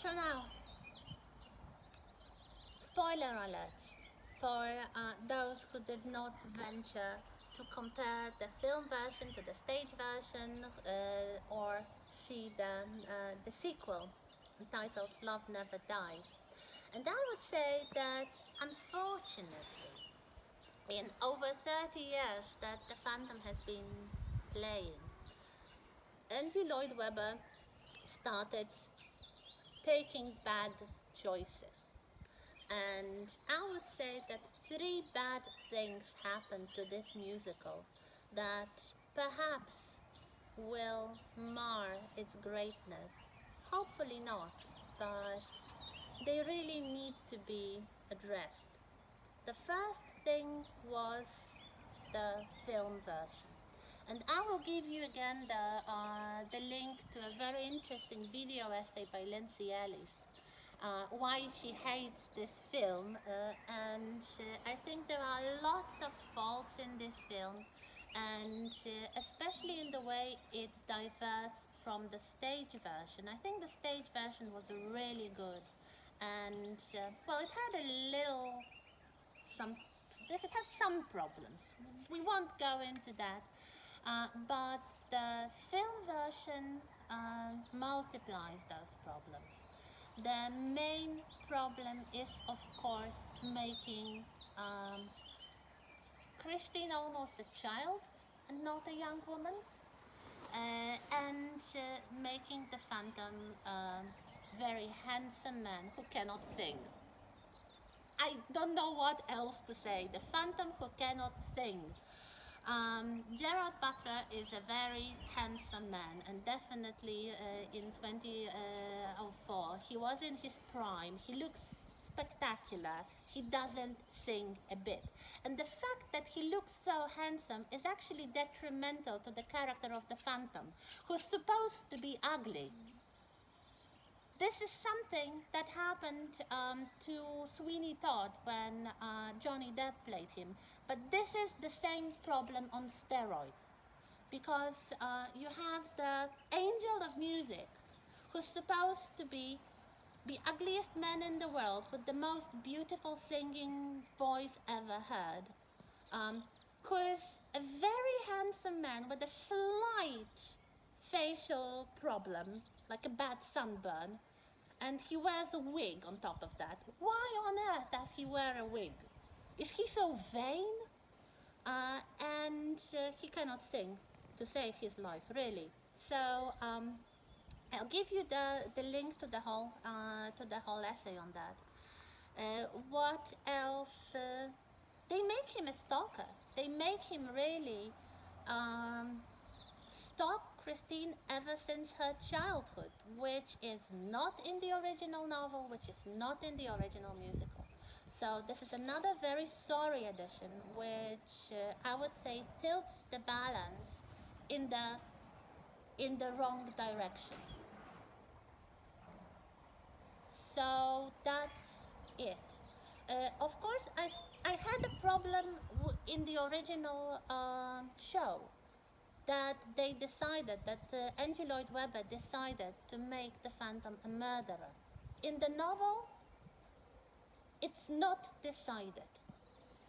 So now, spoiler alert for those who did not venture to compare the film version to the stage version or see the sequel entitled Love Never Dies. And I would say that unfortunately, in over 30 years that the Phantom has been playing, Andrew Lloyd Webber started taking bad choices. And I would say that three bad things happened to this musical that perhaps will mar its greatness. Hopefully not, but they really need to be addressed. The first thing was the film version. And I will give you again the link to a very interesting video essay by Lindsay Ellis, why she hates this film. And I think there are lots of faults in this film, and especially in the way it diverts from the stage version. I think the stage version was really good, and well, it had a little some it has some problems. We won't go into that, but the film version multiplies those problems. The main problem is, of course, making Christine almost a child and not a young woman, and making the Phantom very handsome man who cannot sing. I don't know what else to say. The Phantom who cannot sing. Gerard Butler is a very handsome man, and definitely in 2004, he was in his prime. He looks spectacular. He doesn't sing a bit. And the fact that he looks so handsome is actually detrimental to the character of the Phantom, who's supposed to be ugly. This is something that happened to Sweeney Todd when Johnny Depp played him. But this is the same problem on steroids. Because you have the angel of music who's supposed to be the ugliest man in the world with the most beautiful singing voice ever heard, who is a very handsome man with a slight facial problem, like a bad sunburn, and he wears a wig on top of that. Why on earth does he wear a wig? Is he so vain? And he cannot sing to save his life, really. So I'll give you the link to the whole essay on that. What else? They make him a stalker. They make him really um, stalk Christine ever since her childhood, which is not in the original novel, which is not in the original musical. So this is another very sorry addition, which I would say tilts the balance in the wrong direction. So that's it. Of course, I had a problem in the original show that they decided that Andrew Lloyd Webber decided to make the Phantom a murderer. In the novel, it's not decided.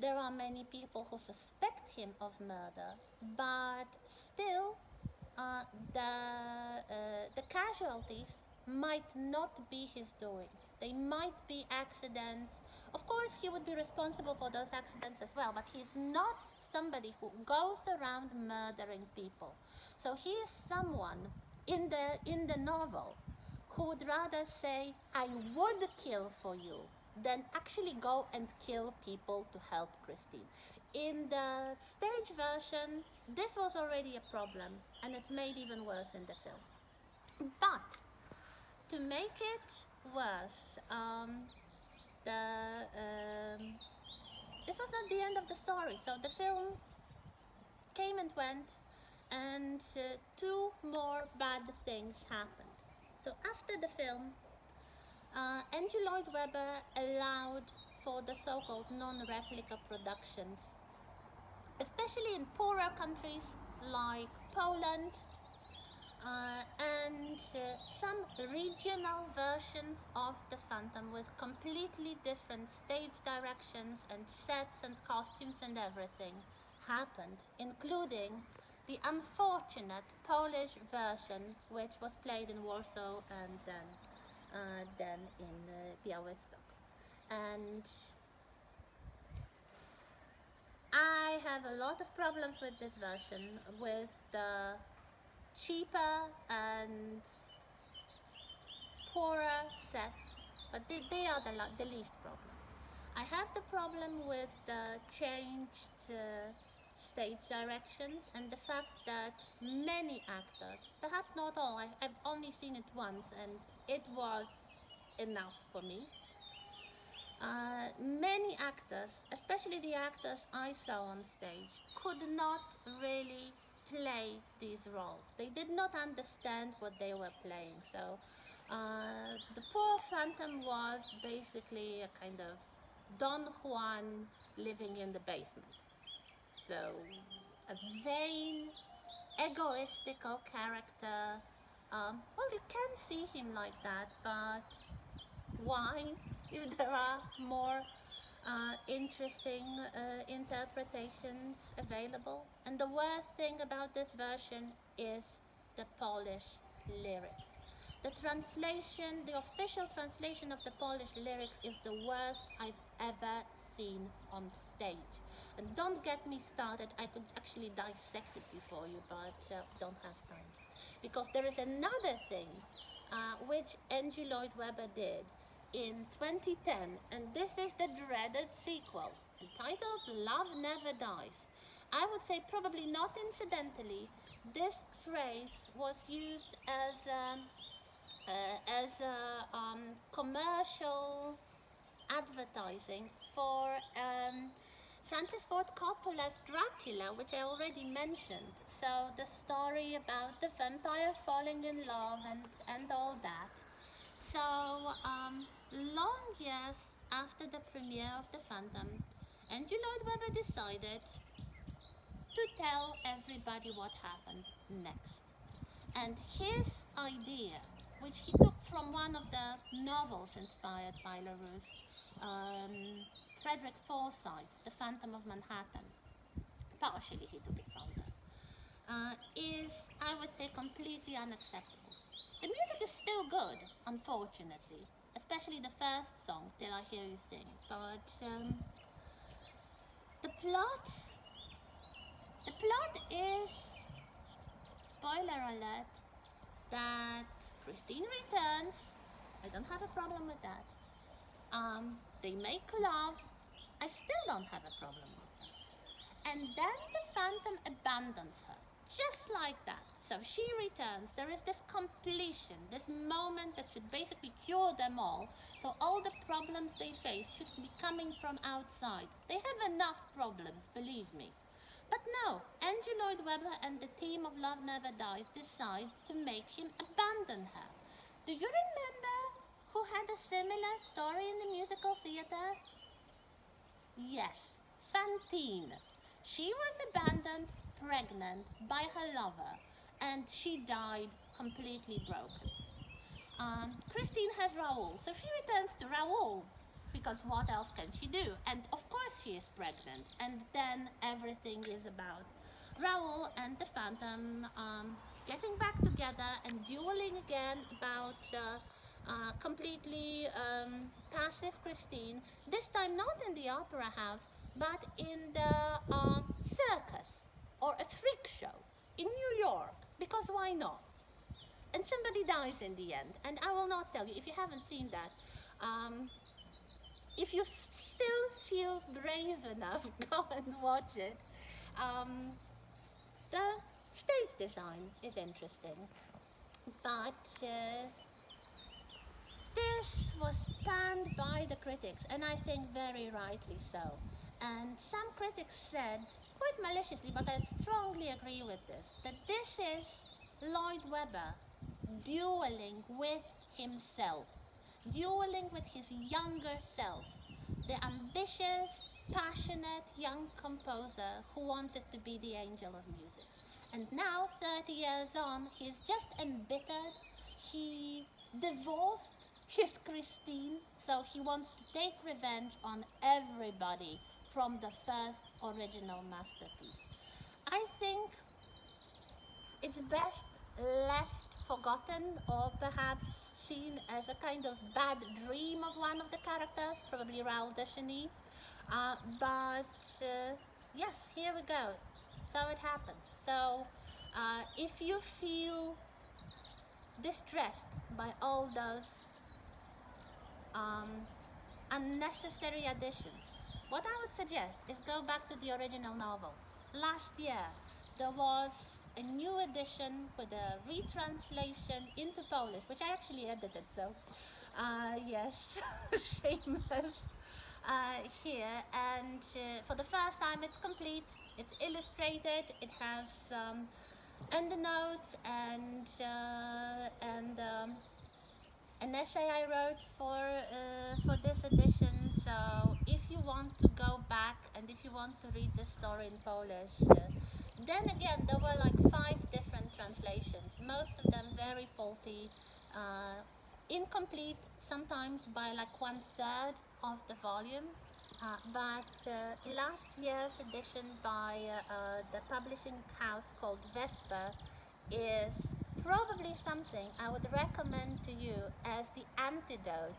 There are many people who suspect him of murder, but still, uh, the casualties might not be his doing. They might be accidents. Of course, he would be responsible for those accidents as well, but he's not somebody who goes around murdering people. So he is someone in the novel who would rather say, I would kill for you, than actually go and kill people to help Christine. In the stage version, this was already a problem, and it's made even worse in the film. But to make it worse, the this was not the end of the story. So the film came and went, and two more bad things happened. So after the film, Andrew Lloyd Webber allowed for the so-called non-replica productions, especially in poorer countries like Poland, and some regional versions of the Phantom with completely different stage directions and sets and costumes and everything happened, including the unfortunate Polish version, which was played in Warsaw and then in Białystok. And I have a lot of problems with this version, with the cheaper and poorer sets, but they are the least problem. I have the problem with the changed stage directions and the fact that many actors, perhaps not all, I've only seen it once and it was enough for me. Many actors, especially the actors I saw on stage, could not really play these roles. They did not understand what they were playing. So the poor Phantom was basically a kind of Don Juan living in the basement. So a vain, egoistical character. Well, you can see him like that, but why? If there are more interesting interpretations available. And the worst thing about this version is the Polish lyrics. The translation, the official translation of the Polish lyrics is the worst I've ever seen on stage. And don't get me started, I could actually dissect it before you, but don't have time. Because there is another thing which Andrew Lloyd Webber did in 2010, and this is the dreaded sequel entitled Love Never Dies. I would say, probably not incidentally, this phrase was used as a commercial advertising for Francis Ford Coppola's Dracula, which I already mentioned. So the story about the vampire falling in love and all that. So long years after the premiere of The Phantom, Andrew Lloyd Webber decided to tell everybody what happened next. And his idea, which he took from one of the novels inspired by LaRue's, Frederick Forsyth's The Phantom of Manhattan, partially he took it from there, is, I would say, completely unacceptable. The music is still good, unfortunately, especially the first song, Till I Hear You Sing. But the plot, the plot is, spoiler alert, that Christine returns. I don't have a problem with that. They make love. I still don't have a problem with that. And then the Phantom abandons her, just like that. So she returns. There is this completion, this moment that should basically cure them all. So all the problems they face should be coming from outside. They have enough problems, believe me. But no, Andrew Lloyd Webber and the team of Love Never Dies decide to make him abandon her. Do you remember who had a similar story in the musical theater? Yes, Fantine. She was abandoned, pregnant, by her lover, and she died completely broken. Christine has Raoul, so she returns to Raoul because what else can she do? And of course she is pregnant, and then everything is about Raoul and the Phantom getting back together and dueling again about completely passive Christine, this time not in the opera house, but in the circus or a freak show in New York, because why not? And somebody dies in the end, and I will not tell you if you haven't seen that. If you still feel brave enough, go and watch it. The stage design is interesting, but this was panned by the critics, and I think very rightly so. And some critics said, quite maliciously, but I strongly agree with this, that this is Lloyd Webber dueling with himself, dueling with his younger self, the ambitious, passionate young composer who wanted to be the angel of music. And now, 30 years on, he's just embittered. He divorced his Christine, so he wants to take revenge on everybody from the first original masterpiece. I think it's best left forgotten or perhaps seen as a kind of bad dream of one of the characters, probably Raoul de Chagny. But yes, here we go. So it happens. So if you feel distressed by all those um, unnecessary additions, what I would suggest is go back to the original novel. Last year, there was a new edition with a retranslation into Polish, which I actually edited, so yes, shameless here. And for the first time, it's complete, it's illustrated, it has endnotes and an essay I wrote for this edition. So if you want to go back and if you want to read the story in Polish, then again there were like five different translations, most of them very faulty, uh, incomplete, sometimes by like one third of the volume. But last year's edition by the publishing house called Vesper is probably something I would recommend to you as the antidote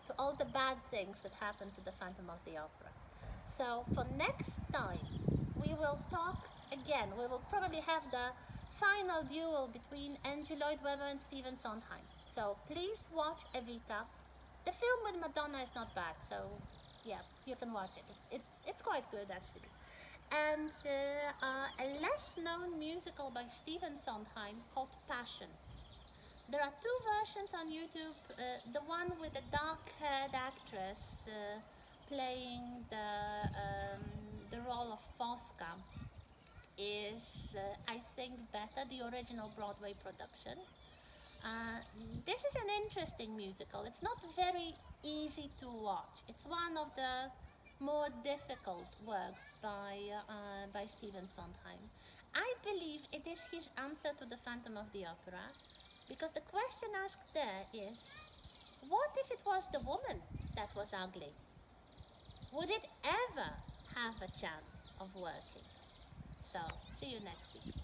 to all the bad things that happened to the Phantom of the Opera. So for next time, we will talk again. We will probably have the final duel between Andrew Lloyd Webber and Stephen Sondheim. So please watch Evita. The film with Madonna is not bad, so yeah, you can watch it. It's quite good actually. And a less known musical by Stephen Sondheim called Passion. There are two versions on YouTube. The one with the dark-haired actress playing the role of Fosca is, I think, better. The original Broadway production. Uh, this is an interesting musical. It's not very easy to watch. It's one of the more difficult works by Stephen Sondheim. I believe it is his answer to the Phantom of the Opera, because the question asked there is, what if it was the woman that was ugly? Would it ever have a chance of working? So, see you next week.